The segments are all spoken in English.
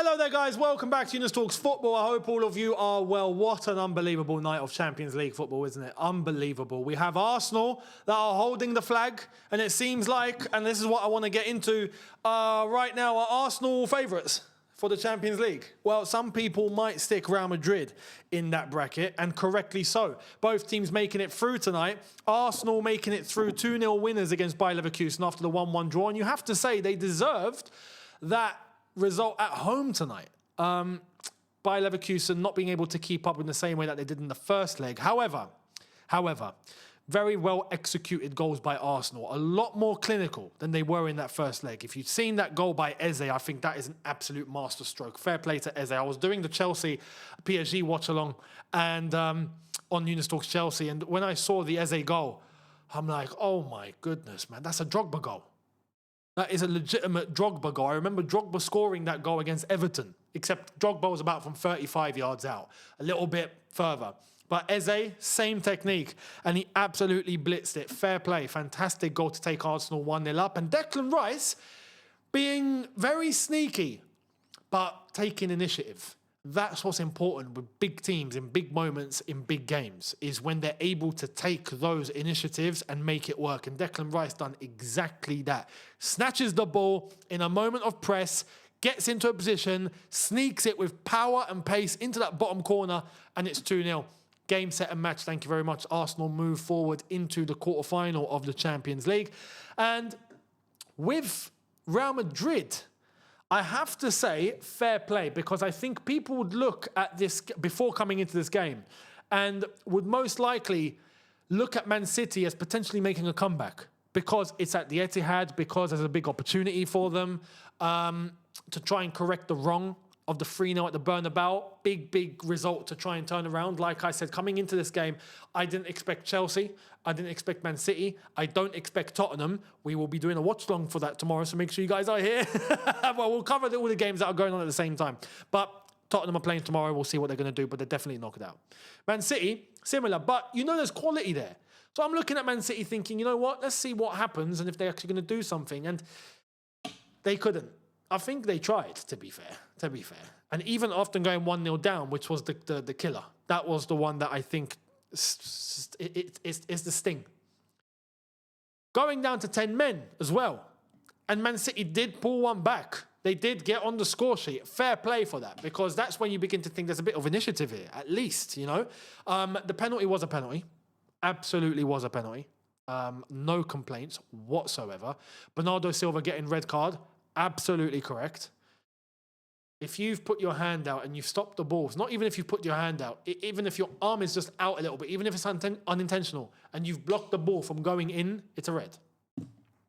Hello there, guys. Welcome back to Younes Talks Football. I hope all of you are well. What an unbelievable night of Champions League football, isn't it? Unbelievable. We have Arsenal that are holding the flag, and it seems like, and this is what I want to get into right now, are Arsenal favourites for the Champions League. Well, some people might stick Real Madrid in that bracket, and correctly so. Both teams making it through tonight. Arsenal making it through 2-0 winners against Bayer Leverkusen after the 1-1 draw, and you have to say they deserved that result at home tonight. Bayer Leverkusen not being able to keep up in the same way that they did in the first leg. However, very well executed goals by Arsenal. A lot more clinical than they were in that first leg. If you've seen that goal by Eze, I think that is an absolute masterstroke. Fair play to Eze. I was doing the Chelsea PSG watch along and on Younes Talks Chelsea, and when I saw the Eze goal, I'm like, oh my goodness, man, that's a Drogba goal. That is a legitimate Drogba goal. I remember Drogba scoring that goal against Everton, except Drogba was about from 35 yards out, a little bit further. But Eze, same technique, and he absolutely blitzed it. Fair play, fantastic goal to take Arsenal 1-0 up. And Declan Rice being very sneaky, but taking initiative. That's what's important with big teams in big moments in big games, is when they're able to take those initiatives and make it work. And Declan Rice done exactly that. Snatches the ball in a moment of press, gets into a position, sneaks it with power and pace into that bottom corner, and it's 2-0. Game, set and match. Thank you very much. Arsenal move forward into the quarterfinal of the Champions League. And with Real Madrid, I have to say fair play, because I think people would look at this before coming into this game and would most likely look at Man City as potentially making a comeback because it's at the Etihad, because there's a big opportunity for them to try and correct the wrong of the 3-0 at the Bernabeu. Big result to try and turn around. Like I said, coming into this game, I didn't expect Chelsea. I didn't expect Man City. I don't expect Tottenham. We will be doing a watch-along for that tomorrow, so make sure you guys are here. Well, we'll cover all the games that are going on at the same time. But Tottenham are playing tomorrow. We'll see what they're going to do, but they're definitely knocked out. Man City, similar, but you know there's quality there. So I'm looking at Man City thinking, you know what? Let's see what happens and if they're actually going to do something. And they couldn't. I think they tried, to be fair. And even often going 1-0 down, which was the killer. That was the one that I think is the sting. Going down to 10 men as well. And Man City did pull one back. They did get on the score sheet. Fair play for that, because that's when you begin to think there's a bit of initiative here, at least, you know. The penalty was a penalty. Absolutely was a penalty. No complaints whatsoever. Bernardo Silva getting red card. Absolutely correct. If you've put your hand out and you've stopped the ball, it's not even if you've put your hand out, even if your arm is just out a little bit, even if it's unintentional, and you've blocked the ball from going in, it's a red.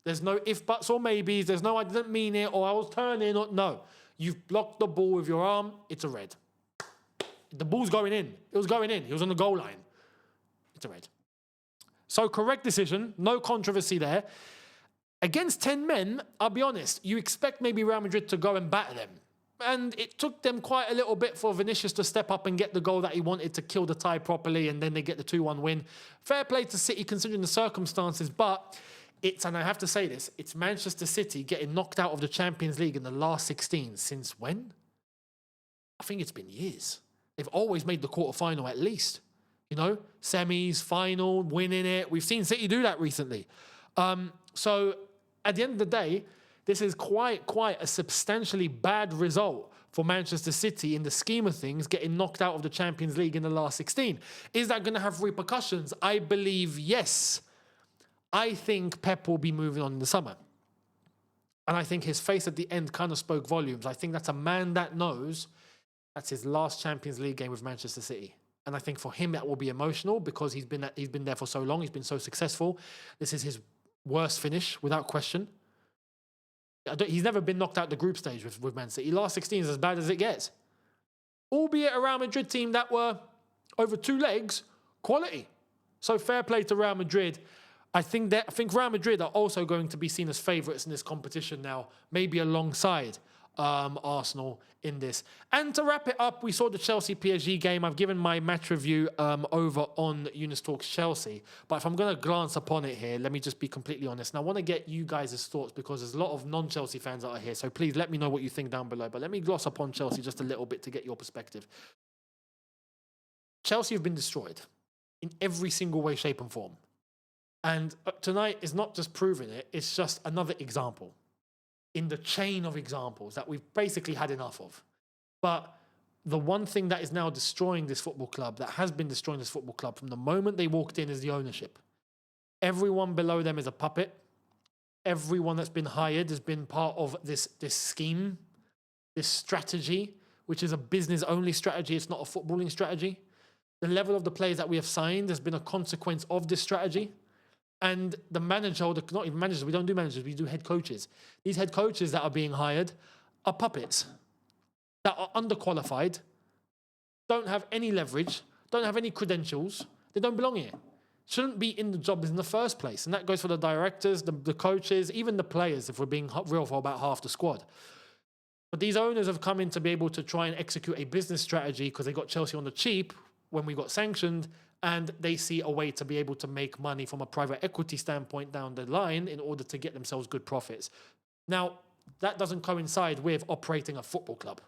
There's no if, buts, or maybes. There's no I didn't mean it, or I was turning, or no. You've blocked the ball with your arm, it's a red. The ball's going in. It was going in. He was on the goal line. It's a red. So correct decision. No controversy there. Against 10 men, I'll be honest, you expect maybe Real Madrid to go and batter them. And it took them quite a little bit for Vinicius to step up and get the goal that he wanted to kill the tie properly, and then they get the 2-1 win. Fair play to City considering the circumstances, but and I have to say this, it's Manchester City getting knocked out of the Champions League in the last 16. Since when? I think it's been years. They've always made the quarterfinal at least. You know, semis, final, winning it. We've seen City do that recently. So at the end of the day, this is quite a substantially bad result for Manchester City in the scheme of things, getting knocked out of the Champions League in the last 16. Is that going to have repercussions? I believe yes. I think Pep will be moving on in the summer. And I think his face at the end kind of spoke volumes. I think that's a man that knows that's his last Champions League game with Manchester City. And I think for him that will be emotional because he's been there for so long. He's been so successful. This is his worst finish, without question. He's never been knocked out the group stage with Man City. Last 16 is as bad as it gets. Albeit a Real Madrid team that were, over 2 legs, quality. So fair play to Real Madrid. I think Real Madrid are also going to be seen as favourites in this competition now, maybe alongside Arsenal in this. And to wrap it up, we saw the Chelsea-PSG game. I've given my match review over on Younes Talks Chelsea. But if I'm going to glance upon it here, let me just be completely honest. And I want to get you guys' thoughts because there's a lot of non-Chelsea fans that are here. So please let me know what you think down below. But let me gloss upon Chelsea just a little bit to get your perspective. Chelsea have been destroyed in every single way, shape and form. And tonight is not just proving it, it's just another example in the chain of examples that we've basically had enough of. But the one thing that is now destroying this football club, that has been destroying this football club from the moment they walked in, is the ownership. Everyone below them is a puppet. Everyone that's been hired has been part of this scheme, this strategy, which is a business-only strategy. It's not a footballing strategy. The level of the players that we have signed has been a consequence of this strategy. And the manager, or not even managers, we don't do managers, we do head coaches. These head coaches that are being hired are puppets that are underqualified, don't have any leverage, don't have any credentials, they don't belong here. Shouldn't be in the job in the first place. And that goes for the directors, the coaches, even the players, if we're being real, for about half the squad. But these owners have come in to be able to try and execute a business strategy because they got Chelsea on the cheap when we got sanctioned, and they see a way to be able to make money from a private equity standpoint down the line in order to get themselves good profits. Now, that doesn't coincide with operating a football club.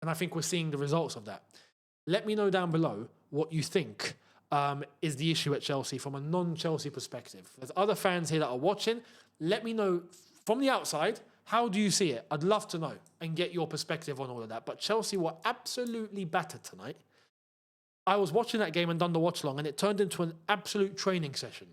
And I think we're seeing the results of that. Let me know down below what you think is the issue at Chelsea from a non-Chelsea perspective. There's other fans here that are watching. Let me know from the outside, how do you see it? I'd love to know and get your perspective on all of that. But Chelsea were absolutely battered tonight. I was watching that game and done the watch long, and it turned into an absolute training session.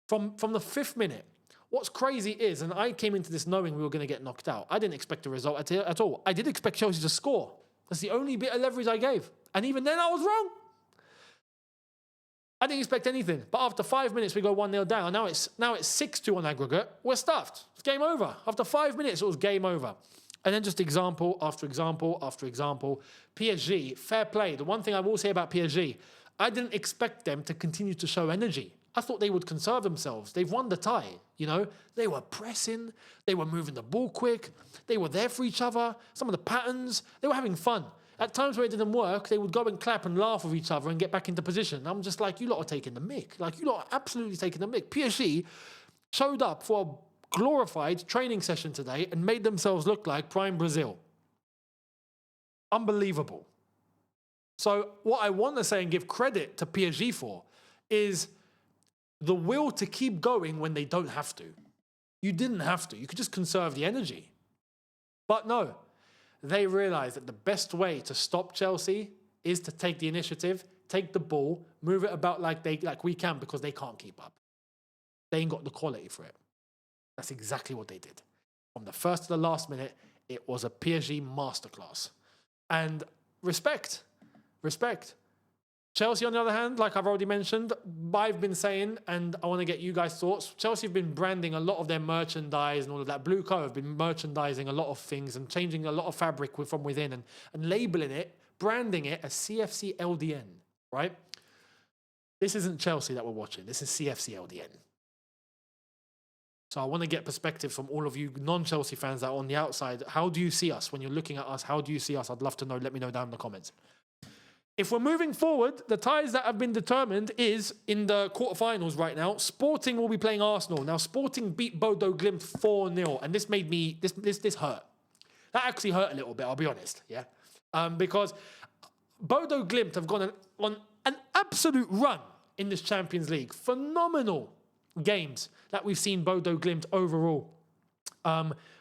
From the 5th minute, what's crazy is, and I came into this knowing we were going to get knocked out. I didn't expect a result at all. I did expect Chelsea to score. That's the only bit of leverage I gave. And even then I was wrong. I didn't expect anything. But after 5 minutes, we go 1-0 down. Now it's 6-2 on aggregate. We're stuffed. It's game over. After 5 minutes, it was game over. And then just example after example after example. PSG, fair play. The one thing I will say about PSG, I didn't expect them to continue to show energy. I thought they would conserve themselves. They've won the tie, you know. They were pressing. They were moving the ball quick. They were there for each other. Some of the patterns, they were having fun. At times where it didn't work, they would go and clap and laugh with each other and get back into position. I'm just like, you lot are taking the mick. Like, you lot are absolutely taking the mick. PSG showed up for a glorified training session today and made themselves look like prime Brazil. Unbelievable. So what I want to say and give credit to PSG for is the will to keep going when they don't have to. You didn't have to. You could just conserve the energy. But no, they realized that the best way to stop Chelsea is to take the initiative, take the ball, move it about like we can, because they can't keep up. They ain't got the quality for it. That's exactly what they did. From the first to the last minute, it was a PSG masterclass. And respect. Chelsea, on the other hand, like I've already mentioned, I've been saying, and I want to get you guys' thoughts, Chelsea have been branding a lot of their merchandise and all of that. Blue Co have been merchandising a lot of things and changing a lot of fabric from within and labeling it, branding it as CFC LDN, right? This isn't Chelsea that we're watching. This is CFC LDN. So I want to get perspective from all of you non-Chelsea fans that are on the outside. How do you see us? When you're looking at us, how do you see us? I'd love to know. Let me know down in the comments. If we're moving forward, the ties that have been determined is in the quarterfinals right now. Sporting will be playing Arsenal. Now, Sporting beat Bodo Glimt 4-0, and this made me, this hurt. That actually hurt a little bit, I'll be honest, yeah? Because Bodo Glimt have gone on an absolute run in this Champions League. Phenomenal games that we've seen Bodo Glimt overall.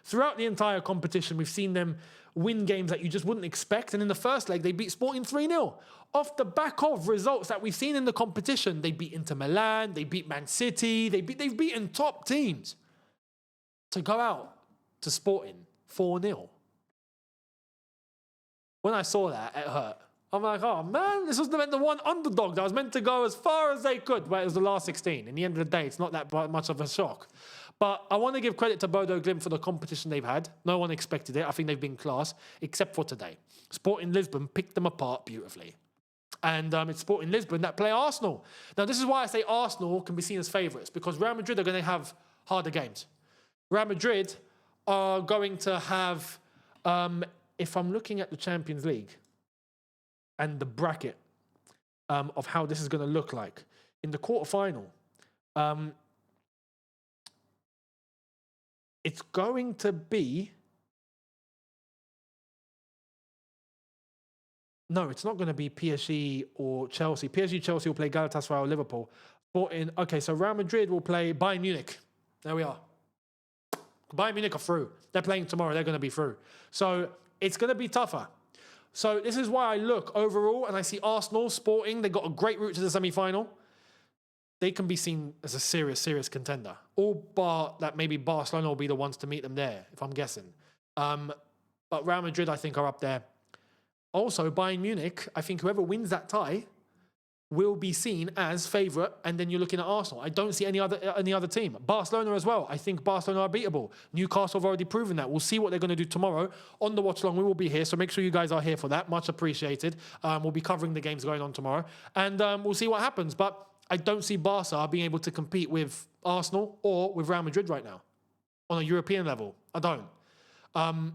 Throughout the entire competition, we've seen them win games that you just wouldn't expect. And in the first leg, they beat Sporting 3-0. Off the back of results that we've seen in the competition, they beat Inter Milan, they beat Man City, they've beaten top teams. To go out to Sporting 4-0. When I saw that, it hurt. I'm like, oh man, this was the one underdog that was meant to go as far as they could, but it was the last 16. In the end of the day, it's not that much of a shock. But I want to give credit to Bodo Glimt for the competition they've had. No one expected it. I think they've been class, except for today. Sporting Lisbon picked them apart beautifully. And it's Sporting Lisbon that play Arsenal. Now, this is why I say Arsenal can be seen as favourites, because Real Madrid are going to have harder games. Real Madrid are going to have, if I'm looking at the Champions League and the bracket of how this is going to look like, in the quarterfinal, it's going to be... No, it's not going to be PSG or Chelsea. PSG, Chelsea will play Galatasaray or Liverpool. Okay, so Real Madrid will play Bayern Munich. There we are. Bayern Munich are through. They're playing tomorrow. They're going to be through. So it's going to be tougher. So this is why I look overall and I see Arsenal, Sporting. They got a great route to the semi-final. They can be seen as a serious, serious contender. All bar that maybe Barcelona will be the ones to meet them there, if I'm guessing. But Real Madrid, I think, are up there. Also, Bayern Munich, I think whoever wins that tie will be seen as favourite, and then you're looking at Arsenal. I don't see any other team. Barcelona as well. I think Barcelona are beatable. Newcastle have already proven that. We'll see what they're going to do tomorrow. On the watch along, we will be here, so make sure you guys are here for that. Much appreciated. We'll be covering the games going on tomorrow, and we'll see what happens. But I don't see Barca being able to compete with Arsenal or with Real Madrid right now on a European level. I don't.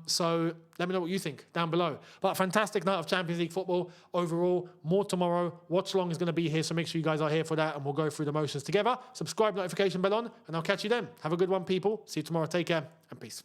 So let me know what you think down below. But a fantastic night of Champions League football overall. More tomorrow. Watch along is going to be here, so make sure you guys are here for that, and we'll go through the motions together. Subscribe, notification bell on, and I'll catch you then. Have a good one, people. See you tomorrow. Take care, and peace.